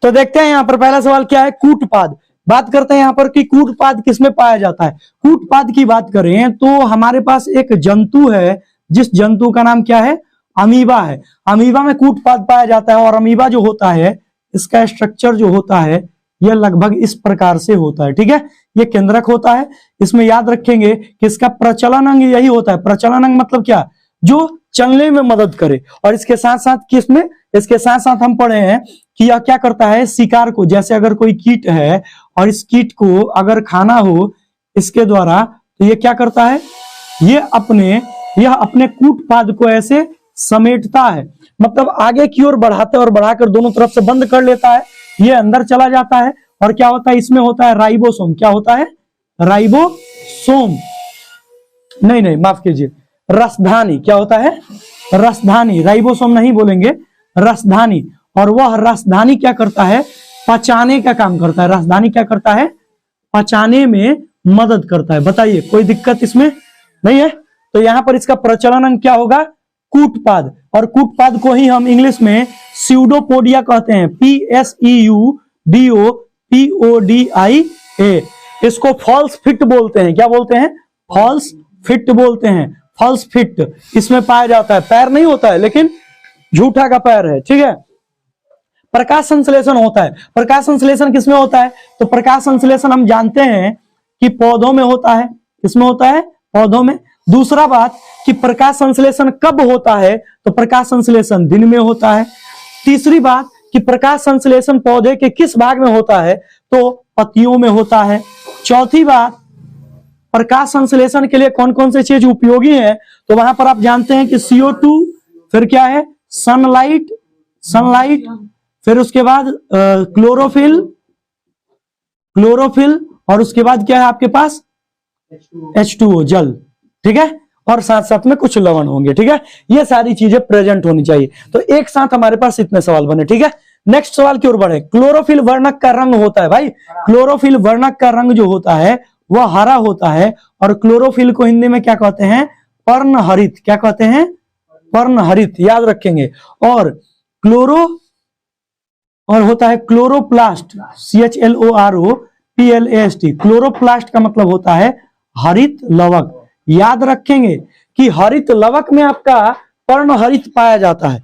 तो देखते हैं यहाँ पर पहला सवाल क्या है, कूटपाद। बात करते हैं यहाँ पर कि कूटपाद किसमें पाया जाता है। कूटपाद की बात करें तो हमारे पास एक जंतु है, जिस जंतु का नाम क्या है, अमीबा है। अमीबा में कूटपाद पाया जाता है। और अमीबा जो होता है, इसका स्ट्रक्चर जो होता है यह लगभग इस प्रकार से होता है, ठीक है। ये केंद्रक होता है। इसमें याद रखेंगे कि इसका प्रचलन अंग यही होता है। प्रचलन अंग मतलब क्या, जो चलने में मदद करे। और इसके साथ साथ किसमें, इसके साथ साथ हम पढ़े हैं कि यह क्या करता है, शिकार को, जैसे अगर कोई कीट है और इस कीट को अगर खाना हो इसके द्वारा, तो ये क्या करता है, यह अपने कूटपाद को ऐसे समेटता है, मतलब आगे की ओर बढ़ाते और बढ़ाकर दोनों तरफ से बंद कर लेता है। ये अंदर चला जाता है और क्या होता है, इसमें होता है राइबोसोम। क्या होता है, राइबोसोम, नहीं माफ कीजिए, रसधानी। क्या होता है, रसधानी। राइबोसोम नहीं बोलेंगे, रसधानी। और वह रसधानी क्या करता है, पचाने का काम करता है। रसधानी क्या करता है, पचाने में मदद करता है। बताइए कोई दिक्कत इसमें नहीं है। तो यहां पर इसका प्रचलन अंग क्या होगा, कूटपाद। और कूटपाद को ही हम इंग्लिश में स्यूडोपोडिया कहते हैं, PSEUDOPODIA। इसको फॉल्स फिट बोलते हैं। क्या बोलते हैं, फॉल्स फिट बोलते हैं। फॉल्स फिट इसमें पाया जाता है। पैर नहीं होता है लेकिन झूठा का पैर है, ठीक है। प्रकाश संश्लेषण होता है। प्रकाश संश्लेषण किसमें होता है, तो प्रकाश संश्लेषण हम जानते हैं कि पौधों में होता है। किसमें होता है, पौधों में। दूसरा बात कि प्रकाश संश्लेषण कब होता है, तो प्रकाश संश्लेषण दिन में होता है। तीसरी बात कि प्रकाश संश्लेषण पौधे के किस भाग में होता है, तो पत्तियों में होता है। चौथी बात, प्रकाश संश्लेषण के लिए कौन कौन से चीज उपयोगी है, तो वहां पर आप जानते हैं कि CO2, फिर क्या है, सनलाइट, फिर उसके बाद क्लोरोफिल, और उसके बाद क्या है आपके पास, H2O, जल, ठीक है। और साथ साथ में कुछ लवण होंगे, ठीक है। ये सारी चीजें प्रेजेंट होनी चाहिए। तो एक साथ हमारे पास इतने सवाल बने, ठीक है। नेक्स्ट सवाल की ओर बढ़े। क्लोरोफिल वर्णक का रंग होता है भाई, क्लोरोफिल वर्णक का रंग जो होता है वह हरा होता है। और क्लोरोफिल को हिंदी में क्या कहते हैं, पर्णहरित। क्या कहते हैं, पर्णहरित, याद रखेंगे। और होता है क्लोरोप्लास्ट, CHLOROPLAST। क्लोरोप्लास्ट का मतलब होता है हरित लवक। याद रखेंगे कि हरित लवक में आपका पर्णहरित पाया जाता है।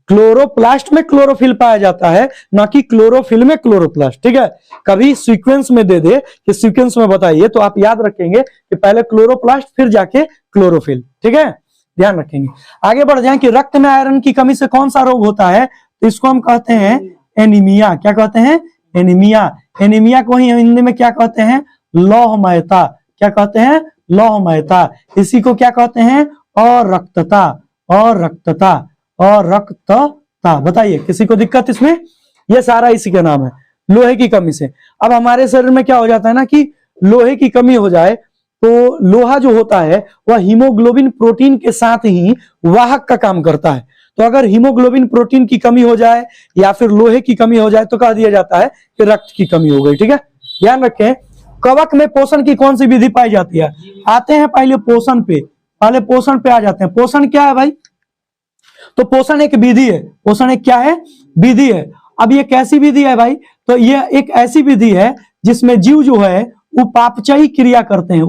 क्लोरोप्लास्ट में क्लोरोफिल पाया जाता है, ना कि क्लोरोफिल में क्लोरोप्लास्ट, ठीक है। कभी सीक्वेंस में दे दे कि सीक्वेंस में बताइए, तो आप याद रखेंगे कि पहले क्लोरोप्लास्ट फिर जाके क्लोरोफिल, ठीक है, ध्यान रखेंगे। आगे बढ़ जाएं कि रक्त में आयरन की कमी से कौन सा रोग होता है, तो इसको हम कहते हैं एनीमिया। क्या कहते हैं, एनीमिया। एनीमिया को ही हिंदी में क्या कहते हैं, लौहमयता। क्या कहते हैं, लौहमयता। इसी को क्या कहते हैं, अरक्तता। बताइए किसी को दिक्कत इसमें, ये सारा इसी का नाम है, लोहे की कमी से। अब हमारे शरीर में क्या हो जाता है ना कि लोहे की कमी हो जाए, तो लोहा जो होता है वह हीमोग्लोबिन प्रोटीन के साथ ही वाहक का काम करता है। तो अगर हीमोग्लोबिन प्रोटीन की कमी हो जाए या फिर लोहे की कमी हो जाए, तो कह दिया जाता है कि रक्त की कमी हो गई, ठीक है। ध्यान रखें, कवक में पोषण की कौन सी विधि पाई जाती है। आते हैं पहले पोषण पे आ जाते हैं। पोषण क्या है भाई, तो पोषण एक विधि है। पोषण एक क्या है, विधि है। अब ये कैसी विधि है भाई, तो ये एक ऐसी विधि है जिसमें जीव जो है उपापचयी क्रिया करते हैं।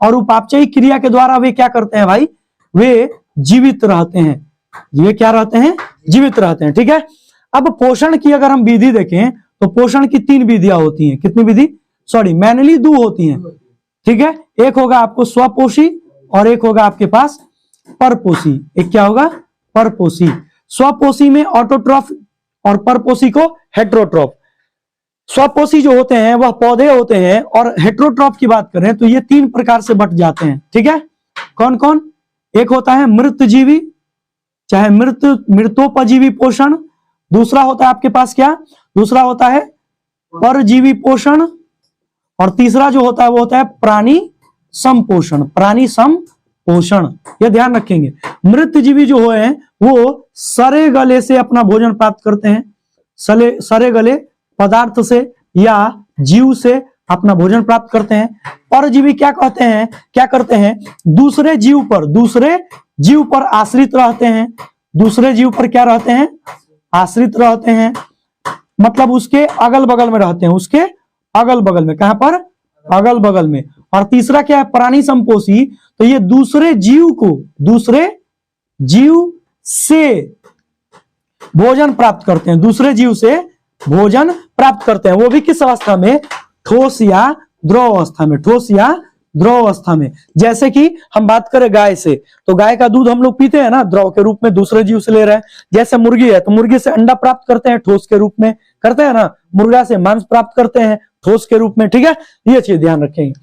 और उपापचयी क्रिया के द्वारा वे क्या करते हैं भाई, वे जीवित रहते हैं। ये क्या रहते हैं, जीवित रहते हैं, ठीक है। अब पोषण की अगर हम विधि देखें, तो पोषण की 3 विधियां होती हैं। कितनी विधि, मैनली 2 होती हैं, ठीक है। एक होगा आपको स्वपोषी और एक होगा आपके पास परपोषी। एक क्या होगा, परपोषी। स्वपोषी में ऑटोट्रॉफ और परपोषी को हेट्रोट्रॉफ। स्वपोषी जो होते हैं वह पौधे होते हैं, और हेट्रोट्रॉफ की बात करें तो ये 3 प्रकार से बट जाते हैं, ठीक है। कौन कौन, एक होता है मृतजीवी, चाहे मृतोपजीवी पोषण। दूसरा होता है आपके पास क्या, दूसरा होता है परजीवी पोषण। और तीसरा जो होता है वो होता है प्राणी समपोषण। यह ध्यान रखेंगे। मृतजीवी जो है वो सरे गले से अपना भोजन प्राप्त करते हैं, सरे गले पदार्थ से या जीव से अपना भोजन प्राप्त करते हैं। परजीवी क्या करते हैं, दूसरे जीव पर आश्रित रहते हैं। दूसरे जीव पर क्या रहते हैं, आश्रित रहते हैं, मतलब उसके अगल बगल में रहते हैं, उसके अगल बगल में, कहां पर, अगल बगल में। और तीसरा क्या है, प्राणी संपोषी, तो ये दूसरे जीव को, दूसरे जीव से भोजन प्राप्त करते हैं, दूसरे जीव से भोजन प्राप्त करते हैं, वो भी किस अवस्था में, ठोस या द्रव अवस्था में, ठोस या द्रव अवस्था में। जैसे कि हम बात करें गाय से, तो गाय का दूध हम लोग पीते हैं ना द्रव के रूप में, दूसरे जीव से ले रहे हैं। जैसे मुर्गी है, तो मुर्गी से अंडा प्राप्त करते हैं, ठोस के रूप में करते हैं ना, मुर्गा से मांस प्राप्त करते हैं ठोस के रूप में, ठीक है, ये चीज ध्यान रखेंगे।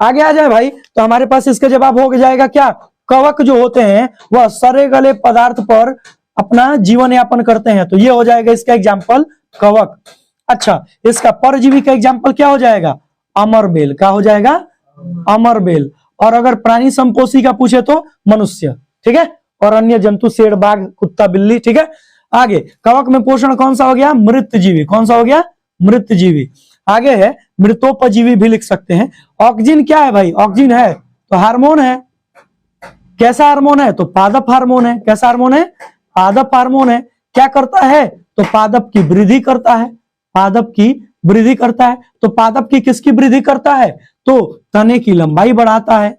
आगे आ जाए भाई, तो हमारे पास इसका जवाब हो जाएगा क्या, कवक जो होते हैं वह सड़े गले पदार्थ पर अपना जीवन यापन करते हैं, तो ये हो जाएगा इसका एग्जाम्पल कवक। अच्छा, इसका परजीवी का एग्जाम्पल क्या हो जाएगा, अमरबेल, क्या हो जाएगा, अमरबेल। और अगर प्राणी संपोषी का पूछे तो मनुष्य, ठीक है, और अन्य जंतु शेर बाघ कुत्ता बिल्ली, ठीक है। आगे कवक में पोषण कौन सा हो गया, मृतजीवी, कौन सा हो गया, मृतजीवी। आगे है मृतोपजीवी भी लिख सकते हैं। ऑक्सीजन क्या है भाई, ऑक्सीजन है तो हार्मोन है, कैसा हार्मोन है, तो पादप हार्मोन है, कैसा हार्मोन है, पादप हार्मोन है। क्या करता है, तो पादप की वृद्धि करता है, पादप की वृद्धि करता है। तो पादप की किसकी वृद्धि करता है, तो तने की लंबाई बढ़ाता है,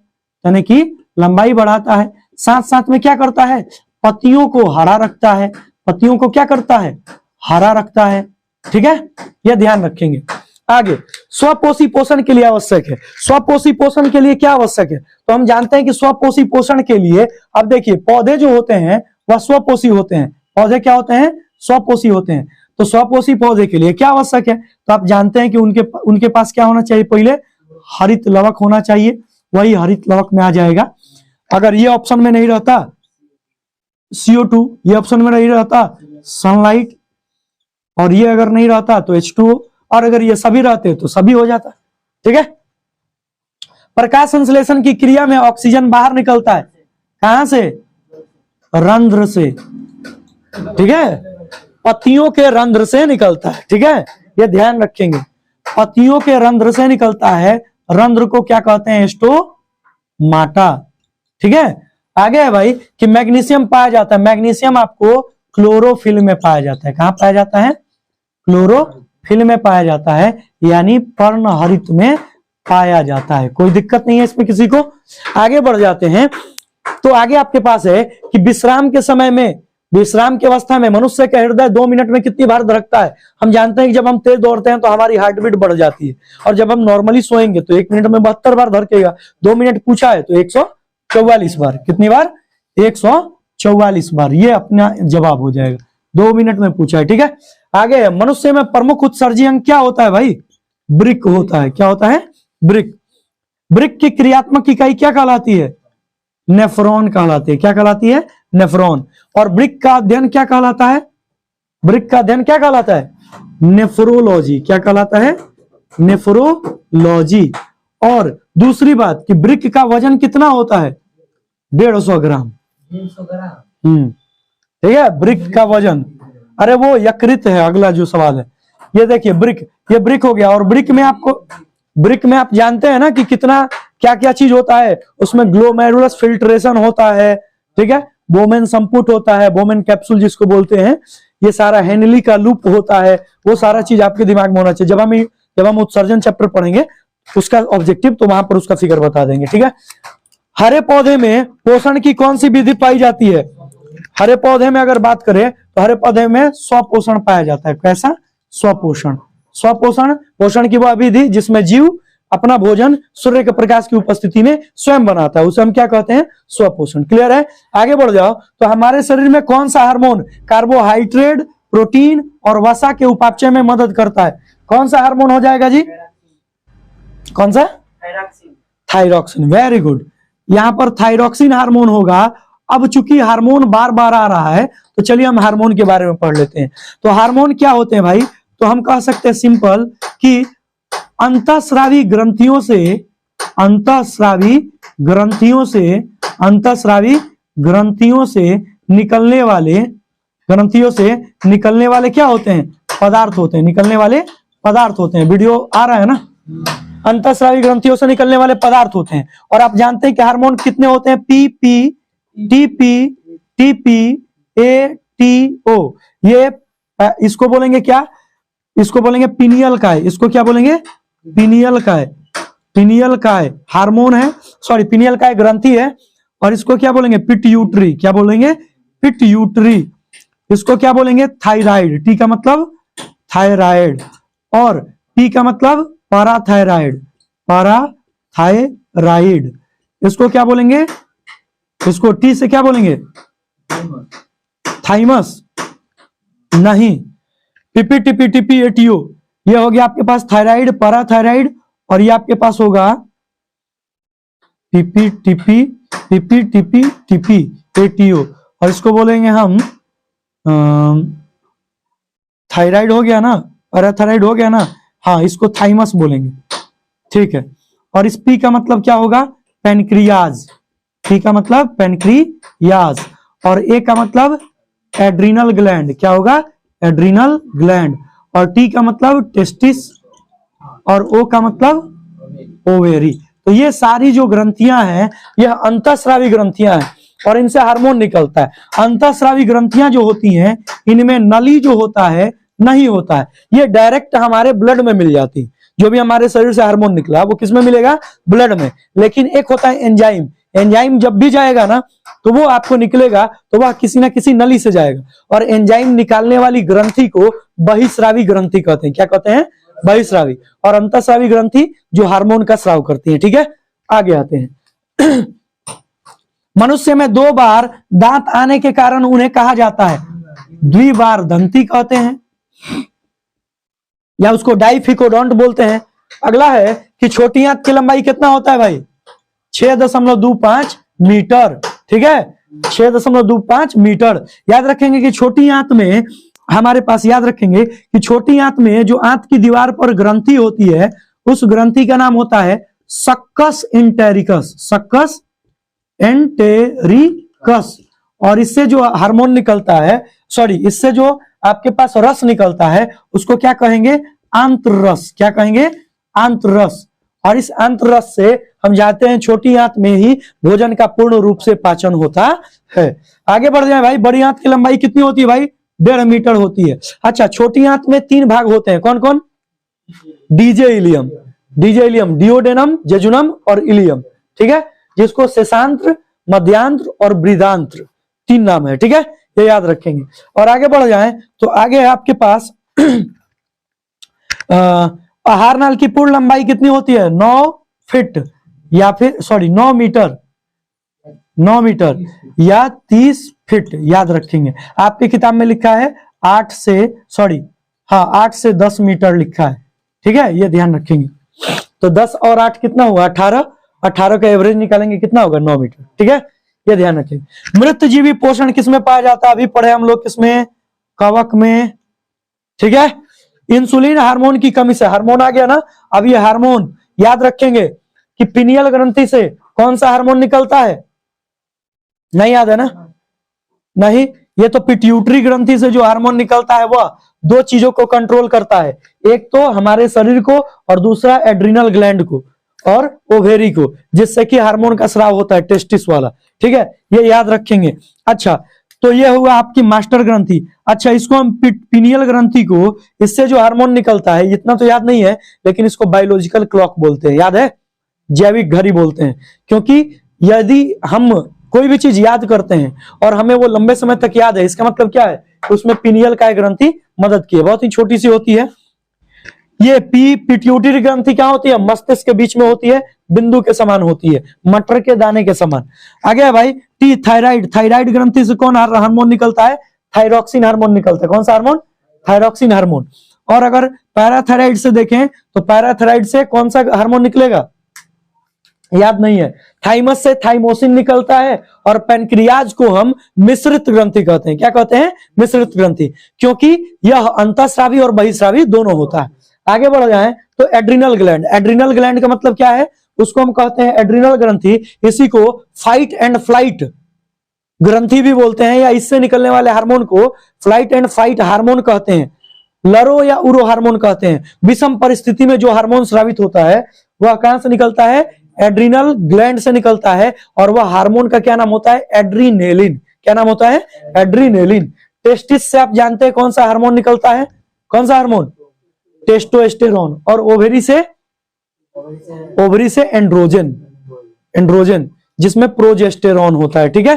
तने की लंबाई बढ़ाता है। साथ साथ में क्या करता है, पत्तियों को हरा रखता है, पत्तियों को क्या करता है, हरा रखता है, ठीक है, यह ध्यान रखेंगे। आगे स्वपोषी पोषण के लिए आवश्यक है, स्वपोषी पोषण के लिए क्या आवश्यक है, तो हम जानते हैं कि स्वपोषी पोषण के लिए, अब देखिए पौधे जो होते हैं वह स्वपोषी होते हैं, पौधे क्या होते हैं, स्वपोषी होते हैं। तो स्वपोषी पौधे के लिए क्या आवश्यक है, तो आप जानते हैं कि उनके पास क्या होना चाहिए, पहले हरित लवक होना चाहिए, वही हरित लवक में आ जाएगा। अगर ये ऑप्शन में नहीं रहता CO2, ये ऑप्शन में नहीं रहता सनलाइट, और ये अगर नहीं रहता तो H2O, और अगर ये सभी रहते तो सभी हो जाता, ठीक है। प्रकाश संश्लेषण की क्रिया में ऑक्सीजन बाहर निकलता है, कहां से, रंध्र से, ठीक है, पत्तियों के रंध्र से निकलता है, ठीक है, ये ध्यान रखेंगे, पत्तियों के रंध्र से निकलता है। रंध्र को क्या कहते हैं, स्टोमाटा, ठीक है। आगे है भाई कि मैग्नीशियम पाया जाता है, मैग्नीशियम आपको क्लोरोफिल में पाया जाता है, कहां पाया जाता है, क्लोरोफिल में पाया जाता है, यानी पर्णहरित में पाया जाता है। कोई दिक्कत नहीं है इसमें किसी को। आगे बढ़ जाते हैं, तो आगे आपके पास है कि विश्राम के समय में, विश्राम की अवस्था में मनुष्य का हृदय 2 मिनट में कितनी बार धड़कता है। हम जानते हैं कि जब हम तेज दौड़ते हैं तो हमारी हार्ट बीट बढ़ जाती है, और जब हम नॉर्मली सोएंगे तो 1 मिनट में 72 बार धड़केगा। 2 मिनट पूछा है तो 144 बार, कितनी बार, 144 बार, ये अपना जवाब हो जाएगा। 2 मिनट में पूछा है, ठीक है। आगे मनुष्य में प्रमुख उत्सर्जी अंग क्या होता है भाई, ब्रिक होता है, क्या होता है, ब्रिक। ब्रिक की क्रियात्मक इकाई क्या कहलाती है, नेफ्रॉन कहलाती है, क्या कहलाती है, नेफ्रॉन। और ब्रिक का अध्ययन क्या कहलाता है, ब्रिक का अध्ययन क्या कहलाता है, नेफ्रोलॉजी, क्या कहलाता है, नेफ्रोलॉजी। और दूसरी बात कि ब्रिक का वजन कितना होता है, 150 ग्राम, ठीक है, ब्रिक का वजन। अरे वो यकृत है, अगला जो सवाल है, ये देखिए ब्रिक, ये ब्रिक हो गया। और ब्रिक में आपको, ब्रिक में आप जानते हैं ना कि कितना क्या क्या चीज होता है, उसमें ग्लोमेरुलस फिल्ट्रेशन होता है, ठीक है, बोमेन संपुट होता है, बोमेन कैप्सूल जिसको बोलते हैं, ये सारा हेनली का लूप होता है, वो सारा चीज आपके दिमाग में होना चाहिए। जब हम उत्सर्जन चैप्टर पढ़ेंगे उसका ऑब्जेक्टिव, तो वहां पर उसका फिगर बता देंगे, ठीक है। हरे पौधे में पोषण की कौन सी विधि पाई जाती है, हरे पौधे में अगर बात करें तो हरे पौधे में स्वपोषण पाया जाता है, कैसा, स्वपोषण। स्वपोषण, पोषण की वह विधि जिसमें जीव अपना भोजन सूर्य के प्रकाश की उपस्थिति में स्वयं बनाता है, उसे हम क्या कहते हैं, स्वपोषण। क्लियर है। आगे बढ़ जाओ, तो हमारे शरीर में कौन सा हार्मोन कार्बोहाइड्रेट, प्रोटीन और वसा के उपापचय में मदद करता है, कौन सा हार्मोन हो जाएगा जी, कौन सा, थायरॉक्सिन, वेरी गुड। यहां पर थायरॉक्सिन हार्मोन होगा। अब चूंकि हार्मोन बार बार आ रहा है तो चलिए हम हार्मोन के बारे में पढ़ लेते हैं। तो हार्मोन क्या होते हैं भाई, तो हम कह सकते हैं सिंपल कि अंतःस्रावी ग्रंथियों से, अंतःस्रावी ग्रंथियों से, अंतःस्रावी ग्रंथियों से निकलने वाले, ग्रंथियों से निकलने वाले क्या होते हैं, पदार्थ होते हैं, निकलने वाले पदार्थ होते हैं। वीडियो आ रहा है ना, अंतःस्रावी ग्रंथियों से निकलने वाले पदार्थ होते हैं। और आप जानते हैं कि हार्मोन कितने होते हैं, PP, TP, TP, ATO, ये इसको बोलेंगे क्या, इसको बोलेंगे पिनियल काय। इसको क्या बोलेंगे, पिनियल काय। पिनियल काय हार्मोन है, सॉरी पिनियल काय ग्रंथि है। और इसको क्या बोलेंगे, पिट्यूटरी। क्या बोलेंगे, पिट्यूटरी। इसको क्या बोलेंगे, थायराइड। टी का मतलब थायराइड, और पी का मतलब पैराथायराइड। पैराथायराइड। इसको क्या बोलेंगे, इसको टी से क्या बोलेंगे, थाइमस नहीं, टिपी टिपी टिपी एटीओ। ये हो गया आपके पास थायराइड, पैराथायराइड, और ये आपके पास होगा टिपी टिपी टिपी टिपी टिपी एटीओ। और इसको बोलेंगे हम थायराइड हो गया ना, पैराथायराइड हो गया ना, हाँ इसको थाइमस बोलेंगे। ठीक है। और इस पी का मतलब क्या होगा, पेनक्रियाज। पी का मतलब पेनक्रियाज, और ए का मतलब एड्रीनल ग्लैंड। क्या होगा, एड्रीनल ग्लैंड। और टी का मतलब टेस्टिस, और ओ का मतलब ओवेरी। तो ये सारी जो ग्रंथियां हैं यह अंतःस्रावी ग्रंथियां हैं, और इनसे हार्मोन निकलता है। अंतःस्रावी ग्रंथियां जो होती हैं इनमें नली जो होता है नहीं होता है, ये डायरेक्ट हमारे ब्लड में मिल जाती है। जो भी हमारे शरीर से हार्मोन निकला वो किस में मिलेगा, ब्लड में। लेकिन एक होता है एंजाइम। एंजाइम जब भी जाएगा ना तो वो आपको निकलेगा तो वह किसी ना किसी नली से जाएगा, और एंजाइम निकालने वाली ग्रंथि को बहिस्रावी ग्रंथि कहते हैं। क्या कहते हैं, बहिस्रावी। और अंतःस्रावी ग्रंथि जो हार्मोन का स्राव करती है। ठीक है, आगे आते हैं। मनुष्य में 2 बार दांत आने के कारण उन्हें कहा जाता है द्विबार दंती कहते हैं, या उसको डाइफिकोडोंट बोलते हैं। अगला है कि छोटी आंत की लंबाई कितना होता है भाई, 6.25 मीटर। ठीक है, 6.25 मीटर। याद रखेंगे कि छोटी आंत में हमारे पास, याद रखेंगे कि छोटी आंत में जो आंत की दीवार पर ग्रंथि होती है उस ग्रंथि का नाम होता है सक्कस इंटेरिकस। Succus entericus. और इससे जो हार्मोन निकलता है, सॉरी इससे जो आपके पास रस निकलता है उसको क्या कहेंगे, आंतरस। क्या कहेंगे, आंतरस। और इस आंतरस से हम जानते हैं छोटी आंत में ही भोजन का पूर्ण रूप से पाचन होता है। आगे बढ़ जाए भाई, बड़ी आंत की लंबाई कितनी होती है भाई, 1.5 मीटर होती है। अच्छा, छोटी आंत में 3 भाग होते हैं, कौन कौन, डीजे इलियम, डीजे इलियम, डिओडेनम, जेजुनम और इलियम। ठीक है, जिसको शेषांत्र, मध्यांत्र और बृहदांत्र 3 नाम है। ठीक है, ये याद रखेंगे। और आगे बढ़ जाएं तो आगे है आपके पास आहार नाल की पूर्ण लंबाई कितनी होती है, 9 फीट, या फिर सॉरी 9 मीटर, 9 मीटर या 30 फीट। याद रखेंगे, आपकी किताब में लिखा है 8 से 10 मीटर लिखा है। ठीक है, ये ध्यान रखेंगे। तो 10 और 8 कितना हुआ, 18। 18 का एवरेज निकालेंगे कितना होगा, 9 मीटर। ठीक है, ये ध्यान रखेंगे। मृतजीवी पोषण किसमें पाया जाता है, अभी पढ़े हम लोग किसमें, कवक में। ठीक है, इंसुलिन हार्मोन की कमी से, हार्मोन आ गया ना, अब ये हार्मोन याद रखेंगे कि पिनियल ग्रंथि से कौन सा हार्मोन निकलता है, नहीं याद है ना, नहीं, ये तो पिट्यूटरी ग्रंथि से जो हार्मोन निकलता है वह 2 चीजों को कंट्रोल करता है, एक तो हमारे शरीर को और दूसरा एड्रिनल ग्लैंड को और ओवेरी को, जिससे कि हार्मोन का स्राव होता है, टेस्टिस वाला। ठीक है, ये याद रखेंगे। अच्छा, तो ये हुआ आपकी मास्टर ग्रंथि। अच्छा, इसको हम पिनियल ग्रंथि को, इससे जो हार्मोन निकलता है इतना तो याद नहीं है, लेकिन इसको बायोलॉजिकल क्लॉक बोलते हैं। याद है, जैविक घड़ी बोलते हैं, क्योंकि यदि हम कोई भी चीज याद करते हैं और हमें वो लंबे समय तक याद है, इसका मतलब क्या है, उसमें पिनियल काय ग्रंथि मदद की है। बहुत ही छोटी सी होती है ये। पिट्यूटरी ग्रंथि क्या होती है, मस्तिष्क के बीच में होती है, बिंदु के समान होती है, मटर के दाने के समान। आगे है भाई टी, थायराइड। थायराइड ग्रंथि से कौन हार्मोन निकलता है, थायरॉक्सिन हार्मोन निकलता है। कौन सा हार्मोन, थायरॉक्सिन हार्मोन। और अगर पैराथायराइड से देखें तो पैराथायराइड से कौन सा हार्मोन निकलेगा, याद नहीं है। थाइमस से थाइमोसिन निकलता है, और पेनक्रियाज को हम मिश्रित ग्रंथि कहते हैं। क्या कहते हैं, मिश्रित ग्रंथि, क्योंकि यह अंतःस्रावी और बहिस्रावी दोनों होता है। आगे बढ़ जाएं तो एड्रिनल ग्लैंड। एड्रिनल ग्लैंड का मतलब क्या है, उसको हम कहते हैं एड्रिनल ग्रंथि। इसी को फाइट एंड फ्लाइट ग्रंथि भी बोलते हैं, या इससे निकलने वाले हार्मोन को फ्लाइट एंड फाइट हार्मोन कहते हैं, लरो या उरो हार्मोन कहते हैं। विषम परिस्थिति में जो हार्मोन स्रावित होता है वह कहां से निकलता है, एड्रिनल ग्लैंड से निकलता है, और वह हार्मोन का क्या नाम होता है, एड्रीनेलिन। क्या नाम होता है, एड्रीनेलिन। टेस्टिस से आप जानते हैं कौन सा हार्मोन निकलता है, कौन सा हार्मोन, टेस्टोस्टेरोन। और ओवेरी से एंड्रोजन, एंड्रोजन जिसमें प्रोजेस्टेरॉन होता है, ठीक है,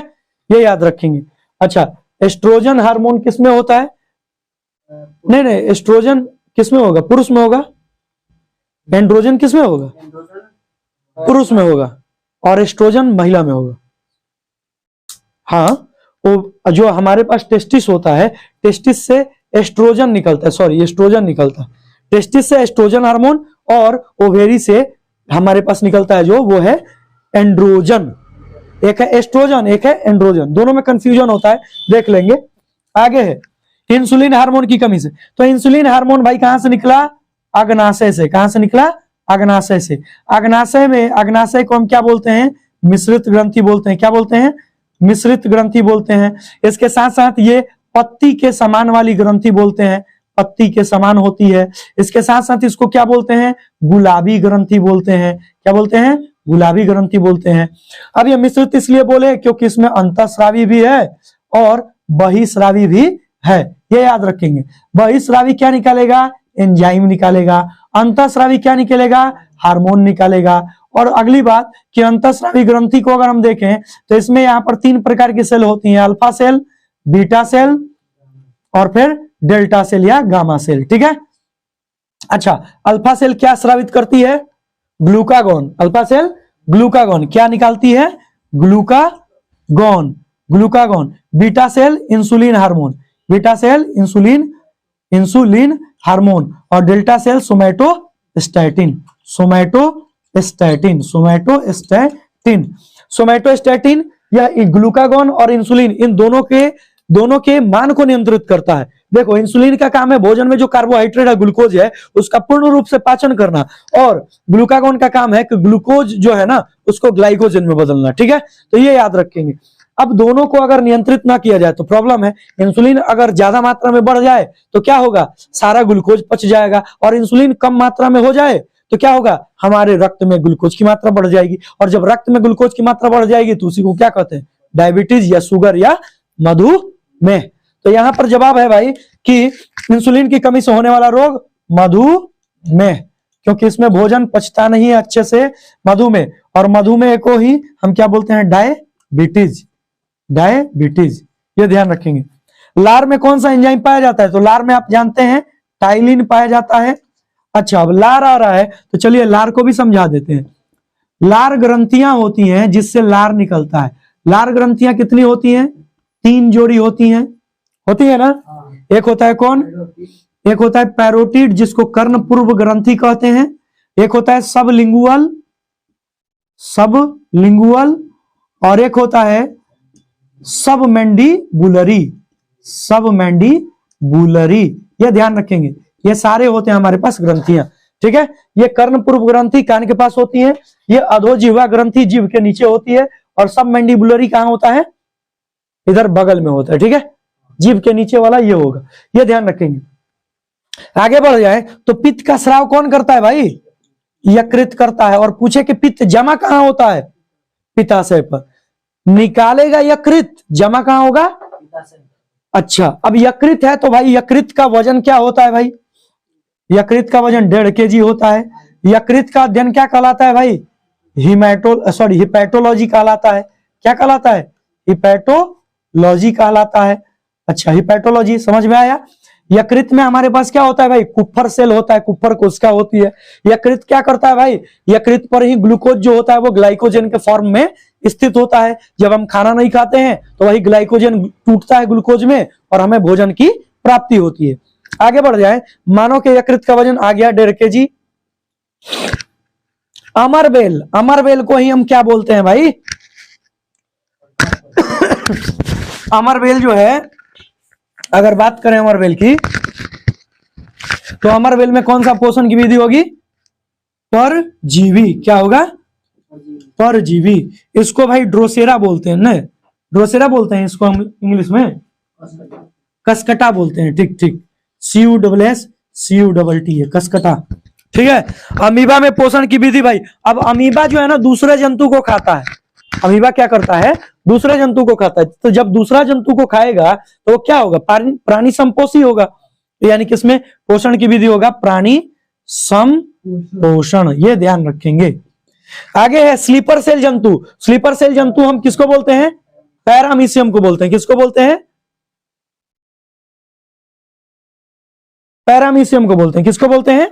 ये याद रखेंगे। अच्छा, एस्ट्रोजन हार्मोन किसमें होता है, नहीं एस्ट्रोजन किसमें होगा, पुरुष में होगा, एंड्रोजन किसमें होगा, पुरुष में होगा, और एस्ट्रोजन महिला में होगा। हाँ, वो जो हमारे पास टेस्टिस होता है, टेस्टिस से एस्ट्रोजन निकलता है, सॉरी एस्ट्रोजन निकलता है, टेस्टिस से एस्ट्रोजन हार्मोन, और ओवेरी से हमारे पास निकलता है जो, वो है एंड्रोजन। एक है एस्ट्रोजन, एक है एंड्रोजन, दोनों में कंफ्यूजन होता है, देख लेंगे। आगे है इंसुलिन हार्मोन की कमी से। तो इंसुलिन हार्मोन भाई कहां से निकला, अग्नाशय से। कहां से निकला, अग्नाशय से। अग्नाशय में, अग्नाशय को हम क्या बोलते हैं, मिश्रित ग्रंथि बोलते हैं। क्या बोलते हैं, मिश्रित ग्रंथि बोलते हैं। इसके साथ साथ ये पत्ती के समान वाली ग्रंथि बोलते हैं, पत्ती के समान होती है। इसके साथ साथ इसको क्या बोलते हैं, गुलाबी ग्रंथि बोलते हैं। क्या बोलते हैं, गुलाबी ग्रंथि बोलते हैं। अब ये मिश्रित इसलिए बोले क्योंकि इसमें अंतःस्रावी भी है और बहिःस्रावी भी है, ये याद रखेंगे। बहिःस्रावी क्या निकालेगा, एंजाइम निकालेगा। अंतःस्रावी क्या निकलेगा, हार्मोन निकालेगा। और अगली बात कि अंतःस्रावी ग्रंथि को अगर हम देखें तो इसमें यहाँ पर 3 प्रकार की सेल होती हैं, अल्फा सेल, बीटा सेल और फिर डेल्टा सेल या गामा सेल, ठीक है। अच्छा, अल्फा सेल क्या स्रावित करती है, ग्लूकागॉन। अल्फा सेल ग्लूकागॉन क्या निकालती है, glucagon, glucagon. Beta cell insulin hormone, beta cell insulin hormone. और delta cell somatostatin, somatostatin, somatostatin, somatostatin. यह ग्लूकागॉन और इंसुलिन इन दोनों के मान को नियंत्रित करता है। देखो, इंसुलिन का काम है भोजन में जो कार्बोहाइड्रेट है, ग्लूकोज है, उसका पूर्ण रूप से पाचन करना, और ग्लूकागॉन का काम है कि ग्लूकोज जो है ना उसको ग्लाइकोजन में बदलना, ठीक है। तो ये याद रखेंगे। अब दोनों को अगर नियंत्रित ना किया जाए तो प्रॉब्लम है। इंसुलिन अगर ज्यादा मात्रा में बढ़ जाए तो क्या होगा, सारा ग्लूकोज पच जाएगा। और इंसुलिन कम मात्रा में हो जाए तो क्या होगा, हमारे रक्त में ग्लूकोज की मात्रा बढ़ जाएगी। और जब रक्त में ग्लूकोज की मात्रा बढ़ जाएगी तो उसी को क्या कहते हैं, डायबिटीज या शुगर या मधुमेह। तो यहां पर जवाब है भाई कि इंसुलिन की कमी से होने वाला रोग मधुमेह, क्योंकि इसमें भोजन पचता नहीं है अच्छे से, मधुमेह। और मधुमेह को ही हम क्या बोलते हैं, डायबिटीज, डायबिटीज, ये ध्यान रखेंगे। लार में कौन सा एंजाइम पाया जाता है, तो लार में आप जानते हैं टाइलिन पाया जाता है। अच्छा, अब लार आ रहा है तो चलिए लार को भी समझा देते हैं। लार ग्रंथियां होती हैं जिससे लार निकलता है। लार ग्रंथियां कितनी होती हैं, 3 जोड़ी होती हैं, होती है ना। एक होता है कौन, एक होता है पैरोटिड जिसको कर्ण पूर्व ग्रंथि कहते हैं। एक होता है सबलिंगुअल, सबलिंगुअल, और एक होता है सबमैंडिबुलरी, सबमैंडिबुलरी। ये ध्यान रखेंगे, ये सारे होते हैं हमारे पास ग्रंथियां, ठीक है। ये कर्ण पूर्व ग्रंथि कान के पास होती है, ये अधोजिह्वा ग्रंथि जीभ के नीचे होती है, और सबमैंडिबुलरी कहां होता है, इधर बगल में होता है, ठीक है। जीभ के नीचे वाला ये होगा, ये ध्यान रखेंगे। आगे बढ़ जाए तो पित्त का स्राव कौन करता है भाई, यकृत करता है। और पूछे कि पित्त जमा कहां होता है, पित्ताशय पर। निकालेगा यकृत, जमा कहां होगा, अच्छा, अब यकृत है तो भाई यकृत का वजन क्या होता है भाई, यकृत का वजन 1.5 kg होता है। यकृत का अध्ययन क्या कहलाता है भाई, हिपैटोलॉजी कहलाता है। क्या कहलाता है, हिपैटोलॉजी कहलाता है। अच्छा, हिपैटोलॉजी समझ में आया। यकृत में हमारे पास क्या होता है भाई, कुप्फर सेल होता है, कुप्फर कोशिका होती है। यकृत क्या करता है भाई, यकृत पर ही ग्लूकोज जो होता है वो ग्लाइकोजन के फॉर्म में स्थित होता है। जब हम खाना नहीं खाते हैं तो वही ग्लाइकोजन टूटता है ग्लूकोज में और हमें भोजन की प्राप्ति होती है। आगे बढ़ जाए, मानव के यकृत का वजन आ गया 1.5 kg। अमरबेल, अमरबेल को ही हम क्या बोलते हैं भाई, अमरबेल जो है, अगर बात करें अमरबेल की तो अमरबेल में कौन सा पोषण की विधि होगी, परजीवी। क्या होगा, परजीवी। इसको भाई ड्रोसेरा बोलते हैं ना, ड्रोसेरा बोलते हैं इसको हम इंग्लिश में, कसकटा बोलते हैं, ठीक ठीक, CUSSCUTT है, कसकटा, ठीक है। अमीबा में पोषण की विधि भाई, अब अमीबा जो है ना दूसरे जंतु को खाता है। अमीबा क्या करता है, दूसरे जंतु को खाता है। तो जब दूसरा जंतु को खाएगा तो वो क्या होगा, प्राणी समपोषी होगा। तो यानी कि इसमें पोषण की विधि होगा प्राणी समपोषण, ये ध्यान रखेंगे। आगे है स्लीपर सेल जंतु। स्लीपर सेल जंतु हम किसको बोलते हैं, पैरामीशियम को बोलते हैं। किसको बोलते हैं, पैरामीशियम को बोलते हैं। किसको बोलते हैं,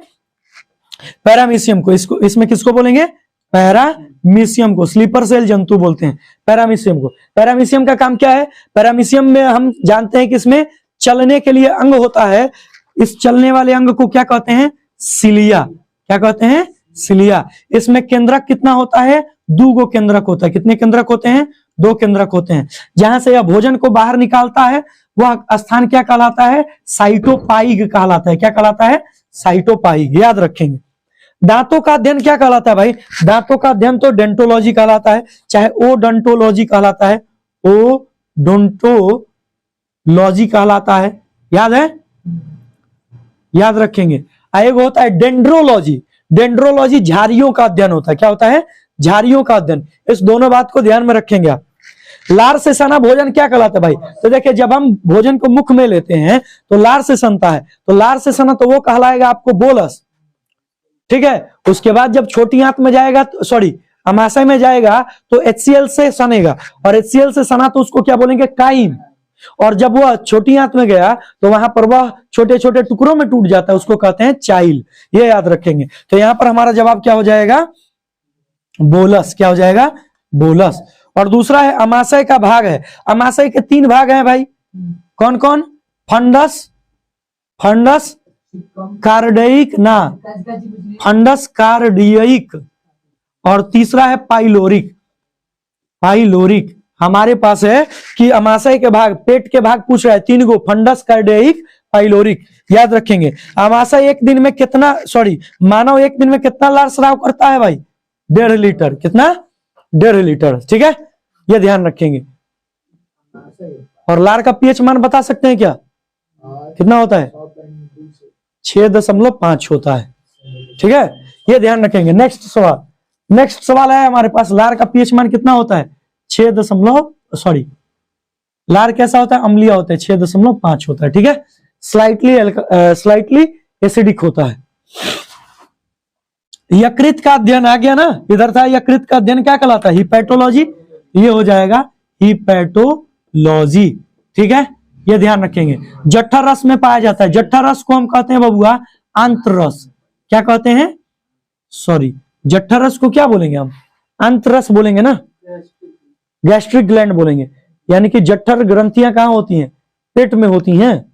पैरामीशियम को। इसको इसमें किसको बोलेंगे, पैरामीशियम को स्लीपर सेल जंतु बोलते हैं, पैरामीशियम को। पैरामीशियम का काम क्या है, पैरामीशियम में हम जानते हैं कि इसमें चलने के लिए अंग होता है। इस चलने वाले अंग को क्या कहते हैं, सिलिया। क्या कहते हैं, सिलिया। इसमें केंद्रक कितना होता है, 2 केंद्रक होता है। कितने केंद्रक होते हैं, 2 केंद्रक होते हैं। जहां से यह भोजन को बाहर निकालता है वह स्थान क्या कहलाता है, साइटोपाइग कहलाता है। क्या कहलाता है, साइटोपाइग, याद रखेंगे। दांतों का अध्ययन क्या कहलाता है भाई, दांतों का अध्ययन तो डेंटोलॉजी कहलाता है, चाहे ओडोंटोलॉजी कहलाता है, ओडोंटोलॉजी कहलाता है। याद है, याद रखेंगे। एक होता है डेंड्रोलॉजी। डेंड्रोलॉजी झाड़ियों का अध्ययन होता है। क्या होता है, झाड़ियों का अध्ययन। इस दोनों बात को ध्यान में रखेंगे आप। लार से सना भोजन क्या कहलाता है भाई, तो देखिए जब हम भोजन को मुख में लेते हैं तो लार से सनता है, तो लार से सना तो वो कहलाएगा आपको बोलस, ठीक है। उसके बाद जब छोटी आंत में जाएगा, सॉरी अमाशय में जाएगा तो HCl से सनेगा, और HCl से सना तो उसको क्या बोलेंगे, काइम। और जब वह छोटी आंत में गया तो वहां पर वह छोटे छोटे टुकड़ों में टूट जाता है, उसको कहते हैं चाइल। ये याद रखेंगे। तो यहां पर हमारा जवाब क्या हो जाएगा, बोलस। क्या हो जाएगा, बोलस। और दूसरा है अमाशय का भाग है। अमाशय के 3 भाग हैं भाई, कौन कौन, फंडस, फंडस कार्डियक ना, फंडस कार्डियक, और तीसरा है पाइलोरिक। पाइलोरिक हमारे पास है कि अमाशय के भाग, पेट के भाग पूछ रहा है 3 गो, फंडस कार्डियक पाइलोरिक, याद रखेंगे। अमाशय एक दिन में कितना, सॉरी मानव एक दिन में कितना लार स्राव करता है भाई, 1.5 लीटर। कितना, 1.5 लीटर, ठीक है, ये ध्यान रखेंगे। और लार का पीएच मान बता सकते हैं क्या, कितना होता है, 6.5 होता है, ठीक है, ये ध्यान रखेंगे। नेक्स्ट सवाल, नेक्स्ट सवाल है हमारे पास, लार का पीएच मान कितना होता है, 6 सॉरी लार कैसा होता है, अम्लीय होता है, 6.5 होता है, ठीक है। स्लाइटली एसिडिक होता है। यकृत का अध्ययन आ गया ना, इधर था, यकृत का अध्ययन क्या कहलाता है, हिपैटोलॉजी। ये हो जाएगा हिपैटोलॉजी, ठीक है, ये ध्यान रखेंगे। जठर रस में पाया जाता है। जठर रस को हम कहते हैं बबुआ आंत्ररस। क्या कहते हैं, सॉरी जठर रस को क्या बोलेंगे हम, आंत्ररस बोलेंगे ना, गैस्ट्रिक ग्लैंड बोलेंगे। यानी कि जठर ग्रंथियां कहां होती हैं, पेट में होती हैं,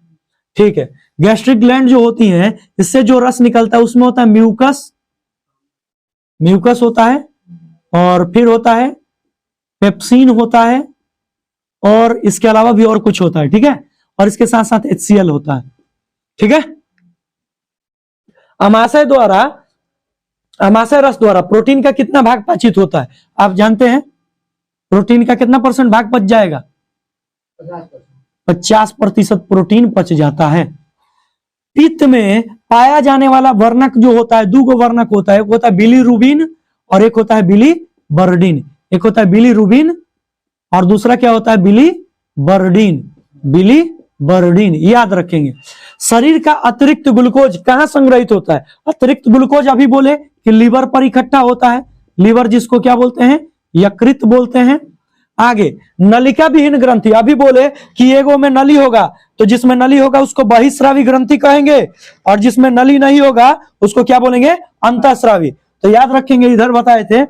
ठीक है। गैस्ट्रिक ग्लैंड जो होती हैं, इससे जो रस निकलता है उसमें होता है म्यूकस, म्यूकस होता है, और फिर होता है पेप्सिन होता है, और इसके अलावा भी और कुछ होता है, ठीक है। और इसके साथ साथ HCl होता है, ठीक है। अमाशय द्वारा, अमाशय रस द्वारा प्रोटीन का कितना भाग पाचित होता है, आप जानते हैं, प्रोटीन का कितना % भाग पच जाएगा, 50% प्रोटीन पच जाता है। पित्त में पाया जाने वाला वर्णक जो होता है, 2 वर्णक होता है, एक होता है बिलीरुबिन और एक होता है बिलीबर्डिन। एक होता है बिलीरुबिन और दूसरा क्या होता है, बिलीबर्डिन। बिलीबर्डिन याद रखेंगे। शरीर का अतिरिक्त ग्लूकोज कहां संग्रहित होता है, अतिरिक्त ग्लूकोज अभी बोले कि लीवर पर इकट्ठा होता है, लीवर जिसको क्या बोलते हैं, यकृत बोलते हैं। आगे नलिका विहीन ग्रंथि, अभी बोले कि एगो में नली होगा, तो जिसमें नली होगा उसको बहिस्रावी ग्रंथि कहेंगे, और जिसमें नली नहीं होगा उसको क्या बोलेंगे, अंतःस्रावी। तो याद रखेंगे, इधर बताए थे,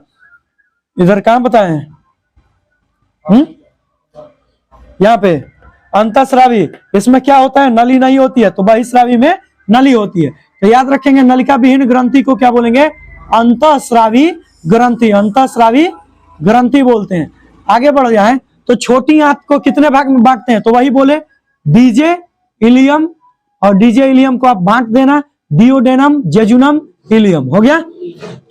इधर कहां बताए हैं, यहाँ पे अंतःस्रावी, इसमें क्या होता है, नली नहीं होती है, तो बहिस्रावी में नली होती है। तो याद रखेंगे नलिका विहीन ग्रंथि को क्या बोलेंगे, अंतःस्रावी ग्रंथि, अंतःस्रावी ग्रंथि बोलते हैं। आगे बढ़ जाए तो छोटी आंत को कितने भाग में बांटते हैं, तो वही बोले डीजे इलियम, और डीजे इलियम को आप बांट देना, डियोडेनम जेजुनम इलियम, हो गया।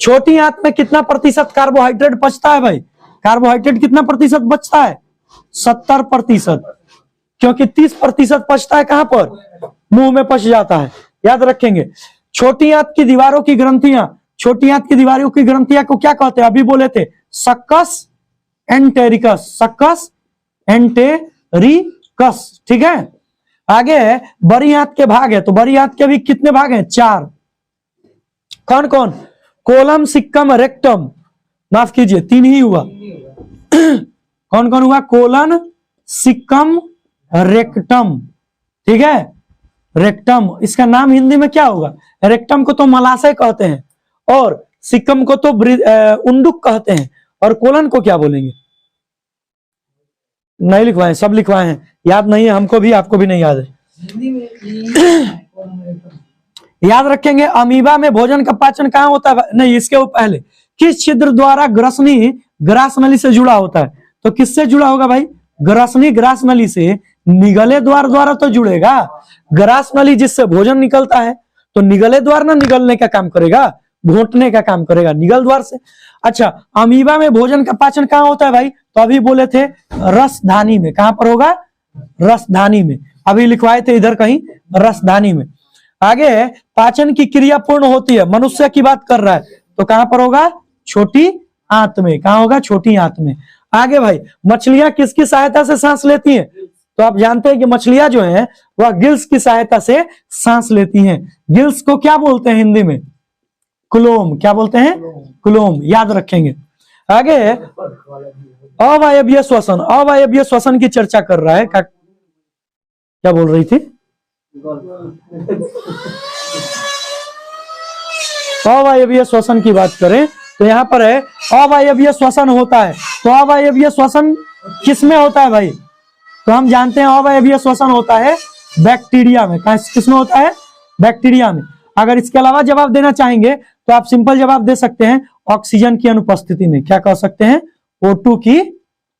छोटी आंत में कितना % कार्बोहाइड्रेट बचता है भाई, कार्बोहाइड्रेट कितना % बचता है, 70%, क्योंकि 30% बचता है कहां पर, मुंह में पच जाता है, याद रखेंगे। छोटी आंत की दीवारों की ग्रंथियां, छोटी आंत की दीवारों की ग्रंथियां को क्या कहते हैं, अभी बोले थे सक्कस एंटेरिकस, सक्कस एंटेरिकस, ठीक है। आगे बड़ी आंत के भाग है, तो बड़ी आंत के भी कितने भाग हैं? 4। कौन कौन? कोलम, सिक्कम, रेक्टम, माफ कीजिए 3 ही हुआ। कौन कौन हुआ? कोलन, सिक्कम, रेक्टम, ठीक है। रेक्टम, इसका नाम हिंदी में क्या होगा? रेक्टम को तो मलाशय कहते हैं, और सिक्कम को तो उंडुक कहते हैं, और कोलन को क्या बोलेंगे? नहीं लिखवाए, सब लिखवाए हैं, याद नहीं है हमको भी, आपको भी नहीं याद है। याद रखेंगे। अमीबा में भोजन का पाचन कहाँ होता है? नहीं, इसके पहले किस छिद्र द्वारा ग्रसनी ग्रास नली से जुड़ा होता है? तो किससे जुड़ा होगा भाई? ग्रसनी ग्रास नली से निगले द्वार द्वारा तो जुड़ेगा। ग्रास नली जिससे भोजन निकलता है, तो निगले द्वार ना निगलने का काम करेगा, घोंटने का काम करेगा निगल द्वार से। अच्छा, अमीबा में भोजन का पाचन कहाँ होता है भाई? तो अभी बोले थे रसधानी में। कहां पर होगा? रसधानी में। अभी लिखवाए थे इधर कहीं, रसधानी में। आगे पाचन की क्रिया पूर्ण होती है, मनुष्य की बात कर रहा है, तो कहां पर होगा? छोटी आंत में। कहां होगा? छोटी आंत में। आगे भाई, मछलियां किसकी सहायता से सांस लेती हैं? तो आप जानते हैं कि मछलियां जो हैं वह गिल्स की सहायता से सांस लेती हैं। गिल्स को क्या बोलते हैं हिंदी में? क्लोम। क्या बोलते हैं? क्लोम, याद रखेंगे। आगे अवायवीय श्वसन, अवायवीय श्वसन की चर्चा कर रहा है। क्या बोल रही थी? अवायवीय श्वसन की बात करें तो यहां पर है अवायवीय श्वसन होता है। तो अवायवीय श्वसन किसमें होता है भाई? तो हम जानते हैं अवायवीय श्वसन होता है बैक्टीरिया में। किसमें होता है? बैक्टीरिया में। अगर इसके अलावा जवाब देना चाहेंगे तो आप सिंपल जवाब दे सकते हैं, ऑक्सीजन की अनुपस्थिति में। क्या कह सकते हैं? O2 की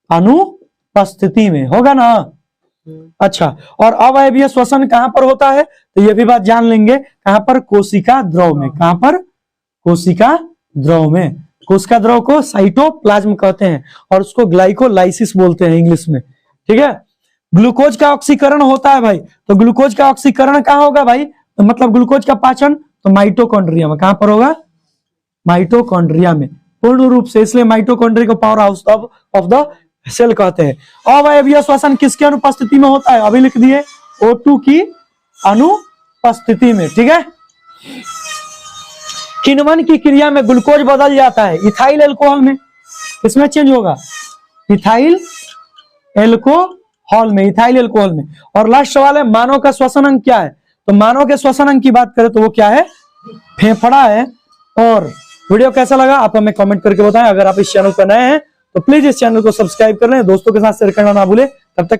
अनुपस्थिति में, होगा ना। अच्छा, और अवायवीय श्वसन कहां पर होता है? तो यह भी बात जान लेंगे। कहां पर? कोशिका द्रव में। कहां पर? कोशिका द्रव में। कोशिका द्रव को साइटोप्लाज्म कहते हैं, और उसको ग्लाइकोलाइसिस बोलते हैं इंग्लिश में, ठीक है। ग्लूकोज का ऑक्सीकरण होता है भाई, तो ग्लूकोज का ऑक्सीकरण कहां होगा भाई? तो मतलब ग्लूकोज का पाचन तो माइटोकॉन्ड्रिया में। कहां पर होगा? माइटोकॉन्ड्रिया में, पूर्ण रूप से। इसलिए माइटोकॉन्ड्रिया को powerhouse of the cell कहते हैं। अवायवीय श्वसन किसकी अनुपस्थिति में होता है? अभी लिख दिए, O2 की अनुपस्थिति में, ठीक है। किण्वन की क्रिया में ग्लूकोज बदल जाता है इथाइल एल्कोहल में। इसमें चेंज होगा, इथाइल एल्कोहल में, इथाइल एल्कोहल में। और लास्ट सवाल है, मानव का श्वसन अंग क्या है? तो मानव के श्वसन अंग की बात करें तो वो क्या है? फेफड़ा है। और वीडियो कैसा लगा आप हमें कमेंट करके बताएं। अगर आप इस चैनल पर नए हैं तो प्लीज इस चैनल को सब्सक्राइब कर लें, दोस्तों के साथ शेयर करना ना भूलें। तब तक